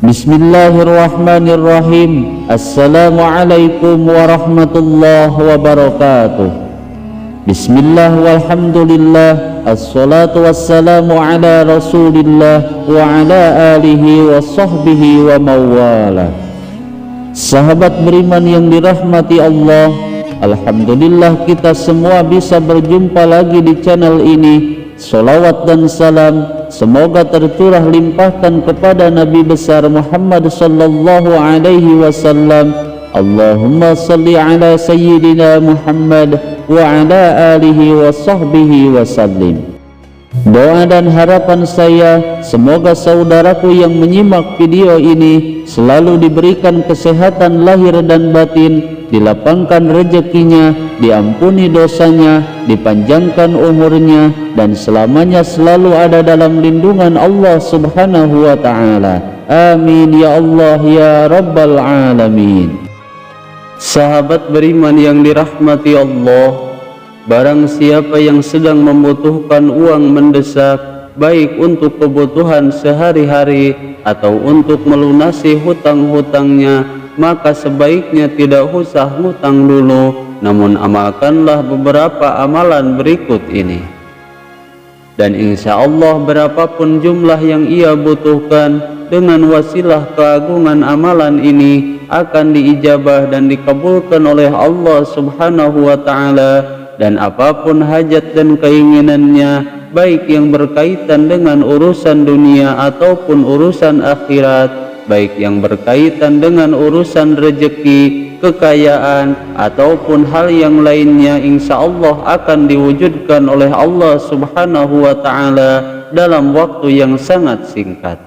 Bismillahirrahmanirrahim. Assalamualaikum warahmatullahi wabarakatuh. Bismillah walhamdulillah, assalatu wassalamu ala rasulillah wa ala alihi wa sahbihi wa mawala. Sahabat beriman yang dirahmati Allah, alhamdulillah kita semua bisa berjumpa lagi di channel ini. Salawat dan salam semoga tercurah limpahkan kepada Nabi besar Muhammad sallallahu alaihi wasallam. Allahumma salli ala sayyidina Muhammad wa ala alihi wa sahbihi wasallim. Doa dan harapan saya, semoga saudaraku yang menyimak video ini selalu diberikan kesehatan lahir dan batin, dilapangkan rezekinya, diampuni dosanya, dipanjangkan umurnya, dan selamanya selalu ada dalam lindungan Allah subhanahu wa ta'ala. Amin ya Allah ya Rabbal Alamin. Sahabat beriman yang dirahmati Allah, barang siapa yang sedang membutuhkan uang mendesak, baik untuk kebutuhan sehari-hari atau untuk melunasi hutang-hutangnya, maka sebaiknya tidak usah hutang dulu, namun amalkanlah beberapa amalan berikut ini. Dan insya Allah berapapun jumlah yang ia butuhkan, dengan wasilah keagungan amalan ini akan diijabah dan dikabulkan oleh Allah subhanahu wa ta'ala. Dan apapun hajat dan keinginannya, baik yang berkaitan dengan urusan dunia ataupun urusan akhirat, baik yang berkaitan dengan urusan rezeki, kekayaan, ataupun hal yang lainnya, insya Allah akan diwujudkan oleh Allah subhanahu wa ta'ala dalam waktu yang sangat singkat.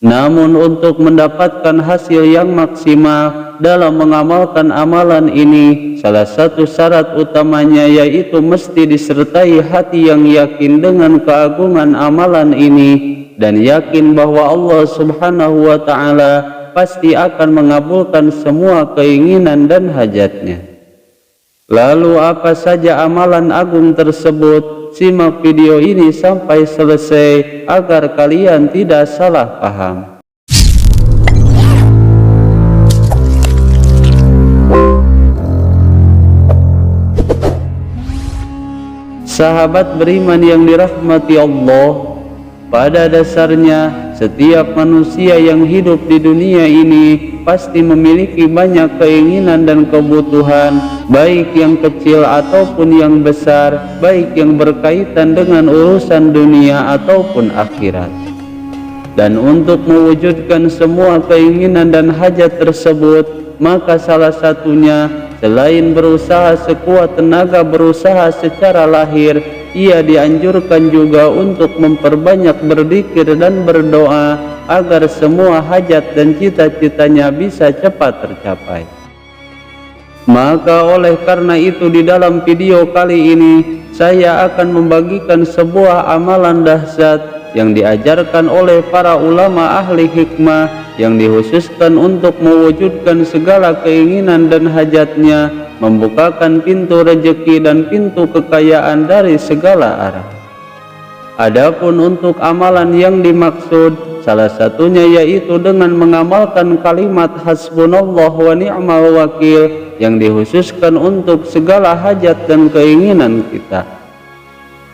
Namun untuk mendapatkan hasil yang maksimal dalam mengamalkan amalan ini, salah satu syarat utamanya yaitu mesti disertai hati yang yakin dengan keagungan amalan ini, dan yakin bahwa Allah subhanahu wa ta'ala pasti akan mengabulkan semua keinginan dan hajatnya. Lalu apa saja amalan agung tersebut? Simak video ini sampai selesai agar kalian tidak salah paham. Sahabat beriman yang dirahmati Allah, pada dasarnya setiap manusia yang hidup di dunia ini pasti memiliki banyak keinginan dan kebutuhan, baik yang kecil ataupun yang besar, baik yang berkaitan dengan urusan dunia ataupun akhirat. Dan untuk mewujudkan semua keinginan dan hajat tersebut, maka salah satunya selain berusaha sekuat tenaga berusaha secara lahir, ia dianjurkan juga untuk memperbanyak berzikir dan berdoa agar semua hajat dan cita-citanya bisa cepat tercapai. Maka oleh karena itu di dalam video kali ini saya akan membagikan sebuah amalan dahsyat yang diajarkan oleh para ulama ahli hikmah, yang dikhususkan untuk mewujudkan segala keinginan dan hajatnya, membukakan pintu rezeki dan pintu kekayaan dari segala arah. Adapun untuk amalan yang dimaksud, salah satunya yaitu dengan mengamalkan kalimat hasbunallah wa ni'mal wakil, yang dikhususkan untuk segala hajat dan keinginan kita.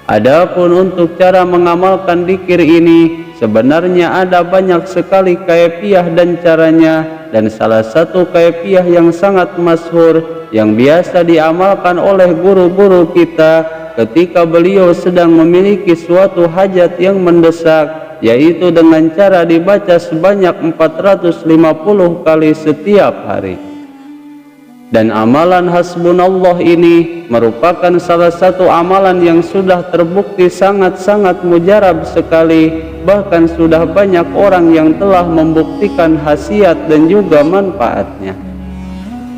Adapun untuk cara mengamalkan dzikir ini, sebenarnya ada banyak sekali kaifiah dan caranya, dan salah satu kaifiah yang sangat masyhur yang biasa diamalkan oleh guru-guru kita ketika beliau sedang memiliki suatu hajat yang mendesak, yaitu dengan cara dibaca sebanyak 450 kali setiap hari. Dan amalan hasbunallah ini merupakan salah satu amalan yang sudah terbukti sangat-sangat mujarab sekali, bahkan sudah banyak orang yang telah membuktikan khasiat dan juga manfaatnya.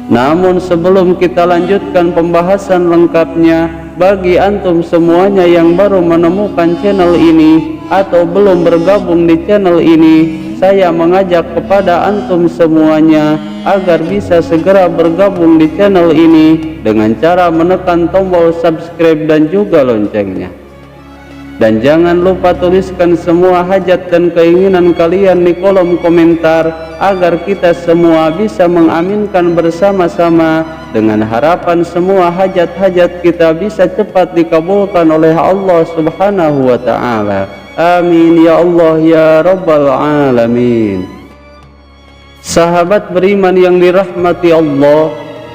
Namun sebelum kita lanjutkan pembahasan lengkapnya, bagi antum semuanya yang baru menemukan channel ini atau belum bergabung di channel ini, saya mengajak kepada antum semuanya agar bisa segera bergabung di channel ini dengan cara menekan tombol subscribe dan juga loncengnya. Dan jangan lupa tuliskan semua hajat dan keinginan kalian di kolom komentar agar kita semua bisa mengaminkan bersama-sama, dengan harapan semua hajat-hajat kita bisa cepat dikabulkan oleh Allah Subhanahu wa ta'ala. Amin ya Allah ya Rabbal Alamin. Sahabat beriman yang dirahmati Allah,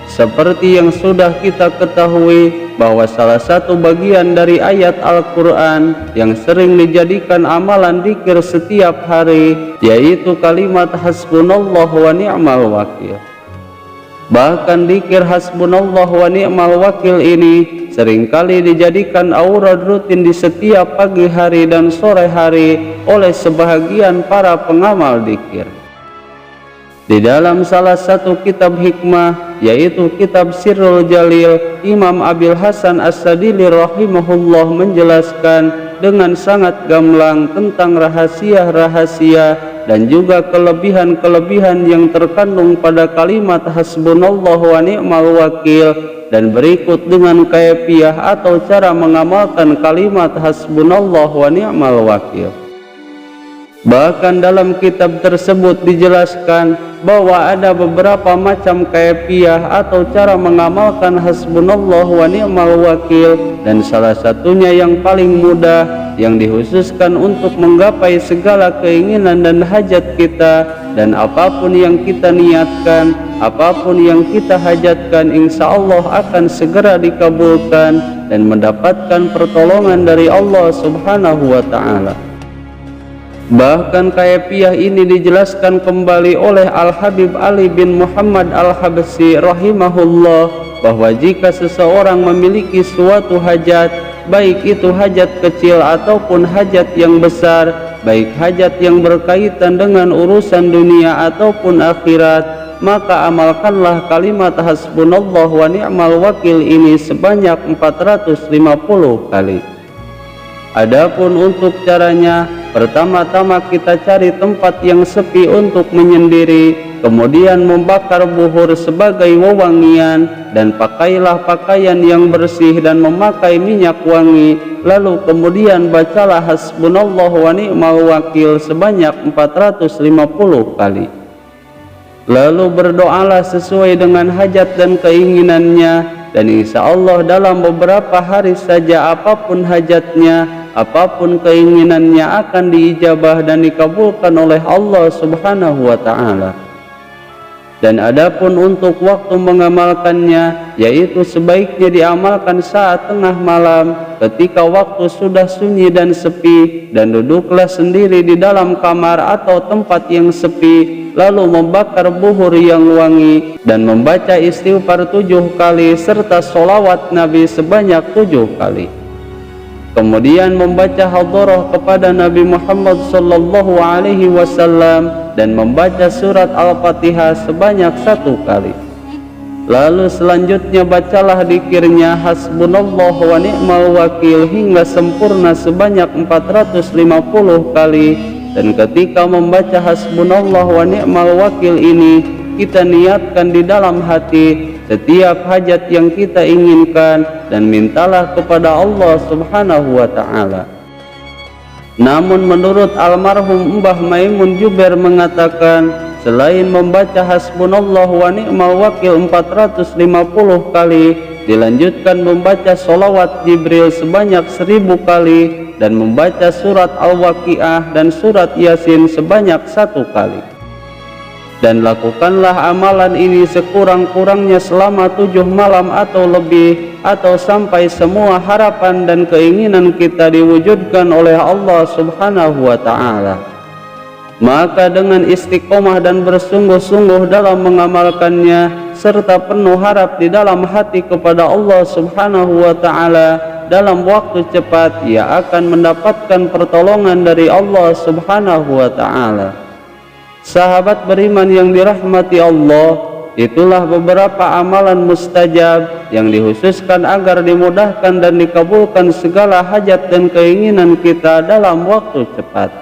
seperti yang sudah kita ketahui bahwa salah satu bagian dari ayat Al-Quran yang sering dijadikan amalan dzikir setiap hari yaitu kalimat hasbunallah wa ni'mal wakil. Bahkan dzikir hasbunallah wa ni'mal wakil ini seringkali dijadikan aurad rutin di setiap pagi hari dan sore hari oleh sebahagian para pengamal dzikir. Di dalam salah satu kitab hikmah, yaitu kitab Sirrul Jalil, Imam Abil Hasan As-Sadili rahimahullah menjelaskan dengan sangat gamblang tentang rahasia-rahasia dan juga kelebihan-kelebihan yang terkandung pada kalimat hasbunallah wa ni'mal wakil, dan berikut dengan kaifiah atau cara mengamalkan kalimat hasbunallah wa ni'mal wakil. Bahkan dalam kitab tersebut dijelaskan bahwa ada beberapa macam kaifiah atau cara mengamalkan hasbunallah wa ni'mal wakil, dan salah satunya yang paling mudah yang dikhususkan untuk menggapai segala keinginan dan hajat kita, dan apapun yang kita niatkan, apapun yang kita hajatkan, insya Allah akan segera dikabulkan dan mendapatkan pertolongan dari Allah Subhanahu wa ta'ala. Bahkan kaifiah ini dijelaskan kembali oleh Al-Habib Ali bin Muhammad Al-Habsyi rahimahullah, bahwa jika seseorang memiliki suatu hajat, baik itu hajat kecil ataupun hajat yang besar, baik hajat yang berkaitan dengan urusan dunia ataupun akhirat, maka amalkanlah kalimat hasbunallah wa ni'mal wakil ini sebanyak 450 kali. Adapun untuk caranya, pertama-tama kita cari tempat yang sepi untuk menyendiri, kemudian membakar buhur sebagai wewangian, dan pakailah pakaian yang bersih dan memakai minyak wangi, lalu kemudian bacalah hasbunallah wa ni'mal wakil sebanyak 450 kali. Lalu berdoalah sesuai dengan hajat dan keinginannya, dan insya Allah dalam beberapa hari saja apapun hajatnya, apapun keinginannya akan diijabah dan dikabulkan oleh Allah Subhanahu wa ta'ala. Dan adapun untuk waktu mengamalkannya, yaitu sebaiknya diamalkan saat tengah malam ketika waktu sudah sunyi dan sepi, dan duduklah sendiri di dalam kamar atau tempat yang sepi, lalu membakar buhur yang wangi dan membaca istighfar 7 kali serta sholawat Nabi sebanyak 7 kali. Kemudian membaca hadharah kepada Nabi Muhammad sallallahu alaihi wasallam dan membaca surat Al-Fatihah sebanyak 1 kali. Lalu selanjutnya bacalah dzikirnya hasbunallah wa ni'mal wakil hingga sempurna sebanyak 450 kali. Dan ketika membaca hasbunallah wa ni'mal wakil ini, kita niatkan di dalam hati setiap hajat yang kita inginkan dan mintalah kepada Allah Subhanahu wa ta'ala. Namun menurut almarhum Mbah Maimun Jubair mengatakan, selain membaca hasbunallah wa ni'mal wakil 450 kali, dilanjutkan membaca sholawat Jibril sebanyak 1000 kali, dan membaca surat Al-Waqi'ah dan surat Yasin sebanyak 1 kali. Dan lakukanlah amalan ini sekurang-kurangnya selama 7 malam atau lebih, atau sampai semua harapan dan keinginan kita diwujudkan oleh Allah Subhanahu wa ta'ala. Maka dengan istiqomah dan bersungguh-sungguh dalam mengamalkannya, serta penuh harap di dalam hati kepada Allah Subhanahu wa ta'ala, dalam waktu cepat ia akan mendapatkan pertolongan dari Allah Subhanahu wa ta'ala. Sahabat beriman yang dirahmati Allah, itulah beberapa amalan mustajab yang dikhususkan agar dimudahkan dan dikabulkan segala hajat dan keinginan kita dalam waktu cepat.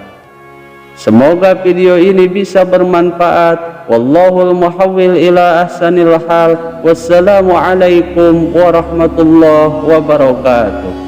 Semoga video ini bisa bermanfaat. Wallahul muhawwil ila ahsanil hal. Wassalamualaikum warahmatullahi wabarakatuh.